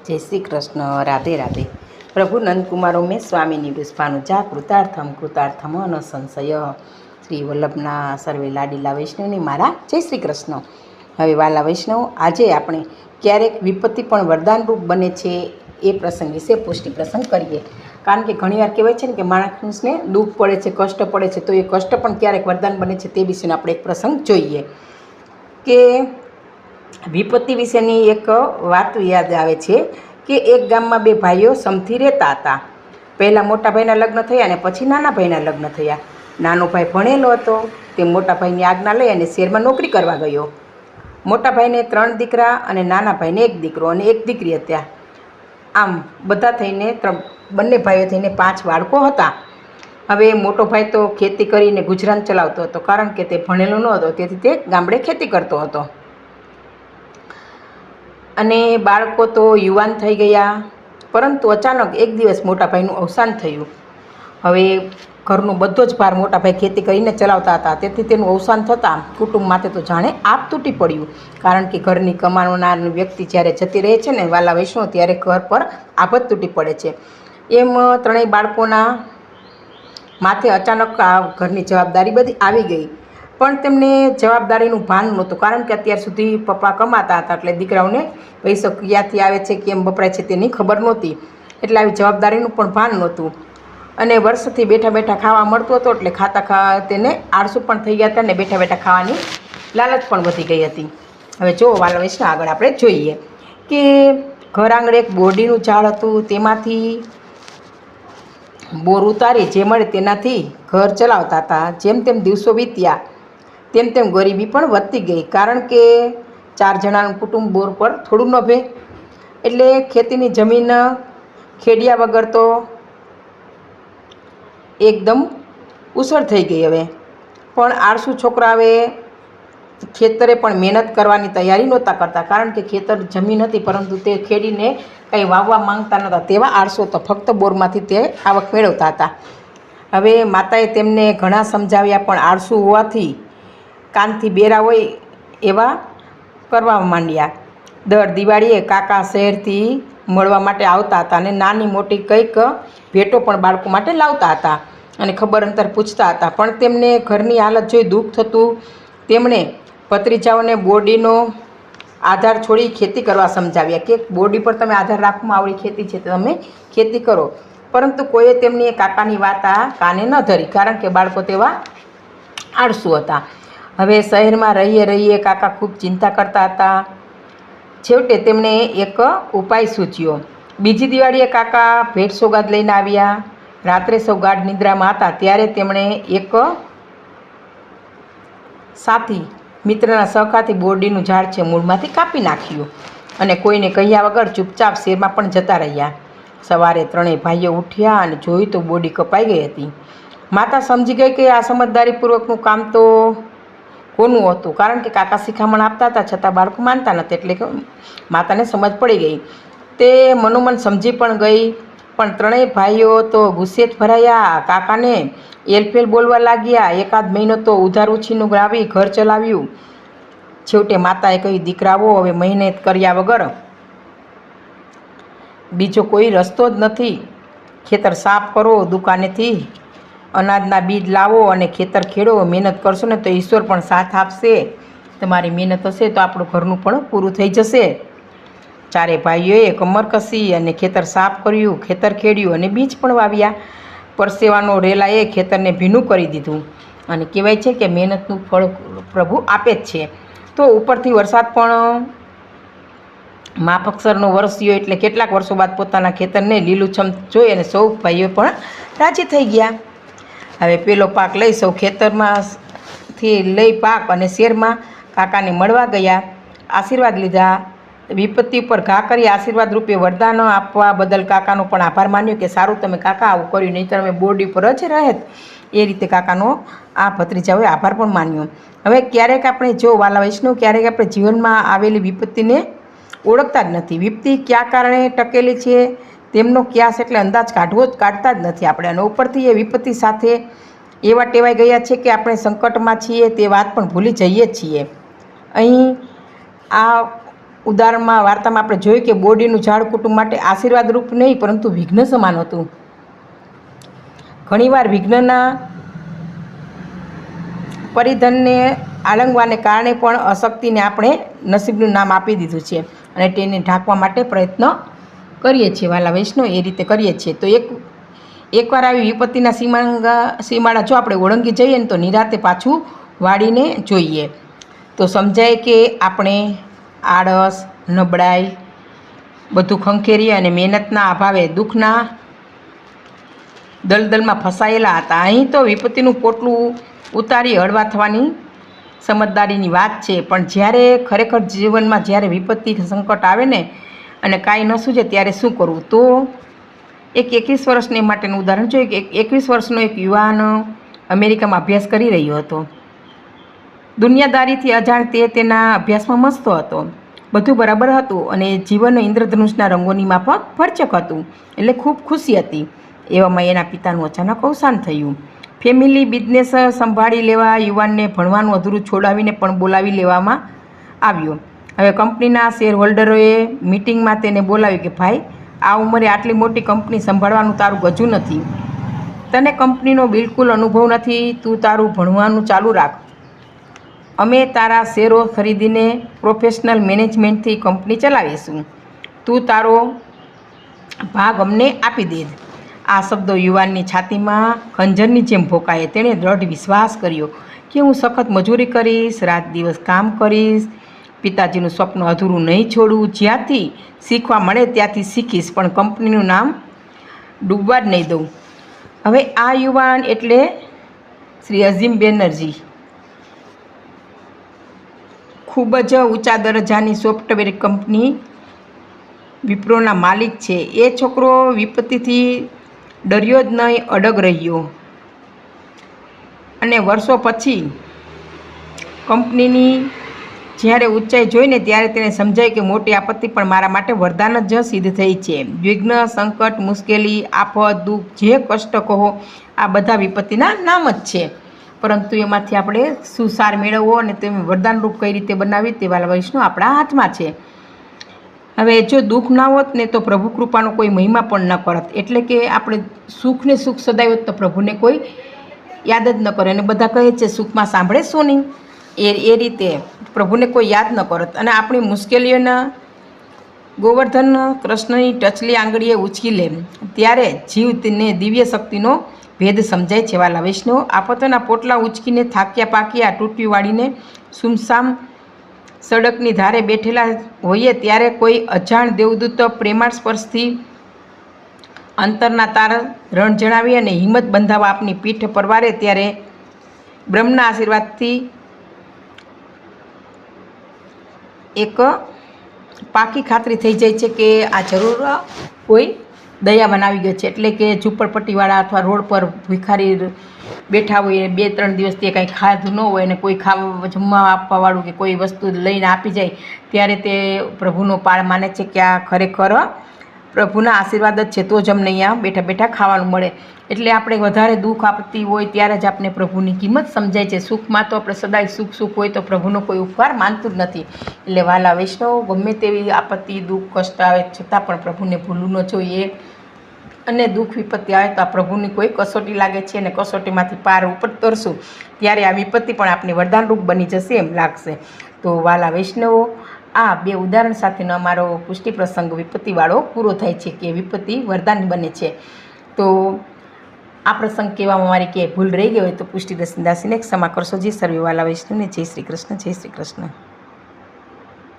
જય શ્રી કૃષ્ણ. રાધે રાધે. પ્રભુ નંદકુમારો મેં સ્વામીની પુષ્પાનુજા કૃતાર્થમ ન સંશય. શ્રી વલ્લભના સર્વે લાડીલા વૈષ્ણવની મારા જય શ્રી કૃષ્ણ. હવે વાલા વૈષ્ણવ, આજે આપણે ક્યારેક વિપત્તિ પણ વરદાનરૂપ બને છે એ પ્રસંગ વિશે પુષ્ટિ પ્રસંગ કરીએ. કારણ કે ઘણીવાર કહેવાય છે ને કે માણસને દુઃખ પડે છે, કષ્ટ પડે છે, તો એ કષ્ટ પણ ક્યારેક વરદાન બને છે. તે વિશેનો આપણે એક પ્રસંગ જોઈએ કે વિપત્તિ વિશેની એક વાત યાદ આવે છે કે એક ગામમાં બે ભાઈઓ સમથી રહેતા હતા. પહેલાં મોટા ભાઈના લગ્ન થયા અને પછી નાના ભાઈના લગ્ન થયા. નાનો ભાઈ ભણેલો હતો. તે મોટા ભાઈની આજ્ઞા લઈ અને શહેરમાં નોકરી કરવા ગયો. મોટા ભાઈને 3 દીકરા અને નાના ભાઈને 1 દીકરો અને 1 દીકરી હતા. આમ બધા થઈને બંને ભાઈઓ થઈને 5 બાળકો હતા. હવે મોટો ભાઈ તો ખેતી કરીને ગુજરાન ચલાવતો હતો, કારણ કે તે ભણેલો ન હતો, તેથી તે ગામડે ખેતી કરતો હતો. અને બાળકો તો યુવાન થઈ ગયા. પરંતુ અચાનક એક દિવસ મોટા ભાઈનું અવસાન થયું. હવે ઘરનો બધો જ ભાર મોટા ભાઈ ખેતી કરીને ચલાવતા હતા, તેથી તેનું અવસાન થતાં કુટુંબ માટે તો જાણે આપ તૂટી પડ્યું. કારણ કે ઘરની કમાનાર વ્યક્તિ જ્યારે જતી રહે છે ને વાલા વૈષ્ણવ, ત્યારે ઘર પર આફત તૂટી પડે છે. એમ 3 બાળકોના માથે અચાનક આ ઘરની જવાબદારી બધી આવી ગઈ. પણ તેમને જવાબદારીનું ભાન નહોતું, કારણ કે અત્યાર સુધી પપ્પા કમાતા હતા, એટલે દીકરાઓને પૈસો ક્યાંથી આવે છે, કેમ વપરાય છે તેની ખબર નહોતી. એટલે આવી જવાબદારીનું પણ ભાન નહોતું. અને વર્ષથી બેઠા બેઠા ખાવા મળતું હતું, એટલે ખાતા તેને આળસુ પણ થઈ ગયા હતા અને બેઠા બેઠા ખાવાની લાલચ પણ વધી ગઈ હતી. હવે જો વાલા વૈષ્ણવ, આગળ આપણે જોઈએ કે ઘર આંગણે એક બોરડીનું ઝાડ હતું. તેમાંથી બોર ઉતારી જે મળે તેનાથી ઘર ચલાવતા હતા. જેમ તેમ દિવસો વીત્યા, તેમ તેમ ગરીબી પણ વધતી ગઈ. કારણ કે 4 જણાનું કુટુંબ બોર પર થોડું નભે. એટલે ખેતીની જમીન ખેડિયા વગર તો એકદમ ઉસળ થઈ ગઈ. હવે પણ આળસુ છોકરાઓએ ખેતરે પણ મહેનત કરવાની તૈયારી નહોતા કરતા, કારણ કે ખેતર જમીન હતી, પરંતુ તે ખેડીને કંઈ વાવવા માંગતા નહોતા. તેવા આળસુ તો ફક્ત બોરમાંથી તે આવક મેળવતા હતા. હવે માતાએ તેમને ઘણા સમજાવ્યા, પણ આળસુ હોવાથી કાનથી બેરા હોય એવા કરવા માંડ્યા. દર દિવાળીએ કાકા શહેરથી મળવા માટે આવતા હતા અને નાની મોટી કંઈક ભેટો પણ બાળકો માટે લાવતા હતા અને ખબર અંતર પૂછતા હતા. પણ તેમને ઘરની હાલત જોઈ દુઃખ થતું. તેમણે ભત્રીજાઓને બોરડીનો આધાર છોડી ખેતી કરવા સમજાવ્યા કે બોરડી પર તમે આધાર રાખવામાં આવડી ખેતી છે, તો તમે ખેતી કરો. પરંતુ કોઈએ તેમની કાકાની વાત આ કાને ન ધરી, કારણ કે બાળકો તેવા આળસુ હતા. હવે શહેરમાં રહીએ કાકા ખૂબ ચિંતા કરતા હતા. છેવટે તેમણે એક ઉપાય સૂચ્યો. બીજી દિવાળીએ કાકા ભેટ સોગાદ લઈને આવ્યા. રાત્રે સૌ ગાઢ નિદ્રામાં હતા, ત્યારે તેમણે એક સાથી મિત્રના સહકારથી બોરડીનું ઝાડ છે મૂળમાંથી કાપી નાખ્યું અને કોઈને કહ્યા વગર ચૂપચાપ શેરમાં પણ જતા રહ્યા. સવારે 3 ભાઈઓ ઉઠ્યા અને જોયું તો બોરડી કપાઈ ગઈ હતી. માતા સમજી ગઈ કે આ સમજદારીપૂર્વકનું કામ તો કોનું હતું, કારણ કે કાકા શિખામણ આપતા હતા, છતાં બાળકો માનતા નહોતા. એટલે કે માતાને સમજ પડી ગઈ. તે મનોમન સમજી પણ ગઈ. પણ 3 ભાઈઓ તો ગુસ્સે જ ભરાયા. કાકાને એલફેલ બોલવા લાગ્યા. એકાદ મહિનો તો ઉધાર ઉછીનું લાવી ઘર ચલાવ્યું. છેવટે માતાએ કહ્યું, દીકરાઓ, હવે મહેનત કર્યા વગર બીજો કોઈ રસ્તો જ નથી. ખેતર સાફ કરો, દુકાનેથી અનાજના બીજ લાવો અને ખેતર ખેડો. મહેનત કરશો ને તો ઈશ્વર પણ સાથ આપશે. તમારી મહેનત હશે તો આપણું ઘરનું પણ પૂરું થઈ જશે. 4 ભાઈઓએ કમર કસી અને ખેતર સાફ કર્યું, ખેતર ખેડ્યું અને બીજ પણ વાવ્યા. પરસેવાનો રેલાએ ખેતરને ભીનું કરી દીધું. અને કહેવાય છે કે મહેનતનું ફળ પ્રભુ આપે જ છે. તો ઉપરથી વરસાદ પણ માફકસરનો વરસ્યો. એટલે કેટલાક વર્ષો બાદ પોતાના ખેતરને લીલુંછમ જોઈ અને સૌ ભાઈઓ પણ રાજી થઈ ગયા. હવે પેલો પાક લઈ સૌ ખેતરમાંથી લઈ પાક અને શેરમાં કાકાને મળવા ગયા. આશીર્વાદ લીધા. વિપત્તિ ઉપર ઘા કરી આશીર્વાદ રૂપે વરદાન આપવા બદલ કાકાનો પણ આભાર માન્યો કે સારું તમે કાકા આવું કર્યું, નહીં તો તમે બોરડી પર જ રહેત. એ રીતે કાકાનો આ ભત્રીજાઓએ આભાર પણ માન્યો. હવે ક્યારેક આપણે જો વાલા વૈષ્ણવ, ક્યારેક આપણે જીવનમાં આવેલી વિપત્તિને ઓળખતા જ નથી. વિપત્તિ કયા કારણે ટકેલી છે તેમનો ક્યાસ એટલે અંદાજ કાઢતા જ નથી આપણે. અને ઉપરથી એ વિપત્તિ સાથે એવા ટેવાઈ ગયા છે કે આપણે સંકટમાં છીએ તે વાત પણ ભૂલી જઈએ છીએ. અહીં આ ઉદાહરણમાં વાર્તામાં આપણે જોયું કે બોડીનું ઝાડ કુટુંબ માટે આશીર્વાદરૂપ નહીં પરંતુ વિઘ્ન સમાન હતું. ઘણીવાર વિઘ્નના પરિધનને આલંગવાને કારણે પણ અશક્તિને આપણે નસીબનું નામ આપી દીધું છે અને તેને ઢાંકવા માટે પ્રયત્ન કરીએ છીએ. વાલા વૈષ્ણવ, એ રીતે કરીએ છીએ. તો એકવાર આવી વિપત્તિના સીમાડા જો આપણે ઓળંગી જઈએ ને તો નિરાતે પાછું વાળીને જોઈએ તો સમજાય કે આપણે આળસ, નબળાઈ બધું ખંખેરી અને મહેનતના અભાવે દુઃખના દલદલમાં ફસાયેલા હતા. અહીં તો વિપત્તિનું પોટલું ઉતારી હળવા થવાની સમજદારીની વાત છે. પણ જ્યારે ખરેખર જીવનમાં જ્યારે વિપત્તિ સંકટ આવે ને અને કાંઈ ન સૂઝે ત્યારે શું કરવું? તો એક 21 વર્ષને માટેનું ઉદાહરણ જોઈએ કે 21 વર્ષનો એક યુવાન અમેરિકામાં અભ્યાસ કરી રહ્યો હતો. દુનિયાદારીથી અજાણ તે તેના અભ્યાસમાં મસ્ત હતો. બધું બરાબર હતું અને જીવન ઇન્દ્રધનુષના રંગોની માફક ભરચક હતું, એટલે ખૂબ ખુશી હતી. એવામાં એના પિતાનું અચાનક અવસાન થયું. ફેમિલી બિઝનેસ સંભાળી લેવા યુવાનને ભણવાનું અધૂરું છોડાવીને પણ બોલાવી લેવામાં આવ્યો. હવે કંપનીના શેર હોલ્ડરોએ મિટિંગમાં તેને બોલાવ્યો કે ભાઈ, આ ઉંમરે આટલી મોટી કંપની સંભાળવાનું તારું ગજું નથી. તને કંપનીનો બિલકુલ અનુભવ નથી. તું તારું ભણવાનું ચાલુ રાખ. અમે તારા શેરો ખરીદીને પ્રોફેશનલ મેનેજમેન્ટથી કંપની ચલાવીશું. તું તારો ભાગ અમને આપી દે. આ શબ્દો યુવાનની છાતીમાં ખંજરની જેમ ભોંકાયા. તેણે દૃઢ વિશ્વાસ કર્યો કે હું સખત મજૂરી કરીશ, રાત દિવસ કામ કરીશ, પિતાજીનું સ્વપ્ન અધૂરું નહીં છોડું. જ્યાંથી શીખવા મળે ત્યાંથી શીખીશ, પણ કંપનીનું નામ ડૂબવા જ નહીં દઉં. હવે આ યુવાન એટલે શ્રી અઝીમ બેનર્જી, ખૂબ જ ઊંચા દરજ્જાની સોફ્ટવેર કંપની વિપ્રોના માલિક છે. એ છોકરો વિપત્તિથી ડર્યો જ નહીં, અડગ રહ્યો અને વર્ષો પછી કંપનીની જ્યારે ઊંચાઈ જોઈને ત્યારે તેને સમજાય કે મોટી આપત્તિ પણ મારા માટે વરદાન જ સિદ્ધ થઈ છે. વિઘ્ન, સંકટ, મુશ્કેલી, આફત, દુઃખ, જે કષ્ટ કહો, આ બધા વિપત્તિના નામ જ છે. પરંતુ એમાંથી આપણે શું સાર મેળવવો અને તે વરદાનરૂપ કઈ રીતે બનાવી તે વાલા વૈષ્ણવ આપણા હાથમાં છે. હવે જો દુઃખ ના હોત ને તો પ્રભુ કૃપાનો કોઈ મહિમા પણ ન કરત. એટલે કે આપણે સુખને સુખ સદાય તો પ્રભુને કોઈ યાદ જ ન કરે. અને બધા કહે છે સુખમાં સાંભળે શું નહીં, એ રીતે પ્રભુને કોઈ યાદ ન કરત. અને આપણી મુશ્કેલીઓના ગોવર્ધન કૃષ્ણની ટચલી આંગળીએ ઉચકી લે ત્યારે જીવને દિવ્ય શક્તિનો ભેદ સમજાય છે. વાલા વૈષ્ણવ, આફતોના પોટલા ઉચકીને થાક્યા પાક્યા તૂટ્યું વાળીને સુમસામ સડકની ધારે બેઠેલા હોઈએ ત્યારે કોઈ અજાણ દેવદૂત પ્રેમાળ સ્પર્શથી અંતરના તાર રણ જણાવી અને હિંમત બંધાવવા આપની પીઠ પરવારે ત્યારે બ્રહ્મના આશીર્વાદથી એક પાકી ખાતરી થઈ જાય છે કે આ જરૂર કોઈ દયાવાન આવી ગયો છે. એટલે કે ઝૂંપડપટ્ટીવાળા અથવા રોડ પર ભિખારી બેઠા હોય, 2-3 દિવસ તે કાંઈ ખાધું ન હોય અને કોઈ જમવા આપવાવાળું કે કોઈ વસ્તુ લઈને આપી જાય ત્યારે તે પ્રભુનો પાળ માને છે કે આ ખરેખર પ્રભુના આશીર્વાદ જ છે, તો જ અમને અહીંયા બેઠા બેઠા ખાવાનું મળે. એટલે આપણે વધારે દુઃખ આપતી હોય ત્યારે જ આપણે પ્રભુની કિંમત સમજાય છે. સુખમાં તો આપણે સદાય સુખ હોય તો પ્રભુનો કોઈ ઉપકાર માનતું જ નથી. એટલે વાલા વૈષ્ણવ, ગમે તેવી આપત્તિ, દુઃખ, કષ્ટ આવે છતાં પણ પ્રભુને ભૂલવું ન જોઈએ. અને દુઃખ વિપત્તિ આવે તો આ પ્રભુની કોઈ કસોટી લાગે છે અને કસોટીમાંથી પાર ઉપર તરશું ત્યારે આ વિપત્તિ પણ આપણી વરદાનરૂપ બની જશે એમ લાગશે. તો વાલા વૈષ્ણવો, આ 2 ઉદાહરણ સાથેનો અમારો પુષ્ટિ પ્રસંગ વિપત્તિવાળો પૂરો થાય છે કે વિપત્તિ વરદાન બને છે. તો આ પ્રસંગ કહેવામાં મારી કે ભૂલ રહી ગઈ હોય તો પુષ્ટિ દાસીને ક્ષમા કરશો. જી સર્વે વાલા વૈષ્ણવને જય શ્રી કૃષ્ણ, જય શ્રી કૃષ્ણ.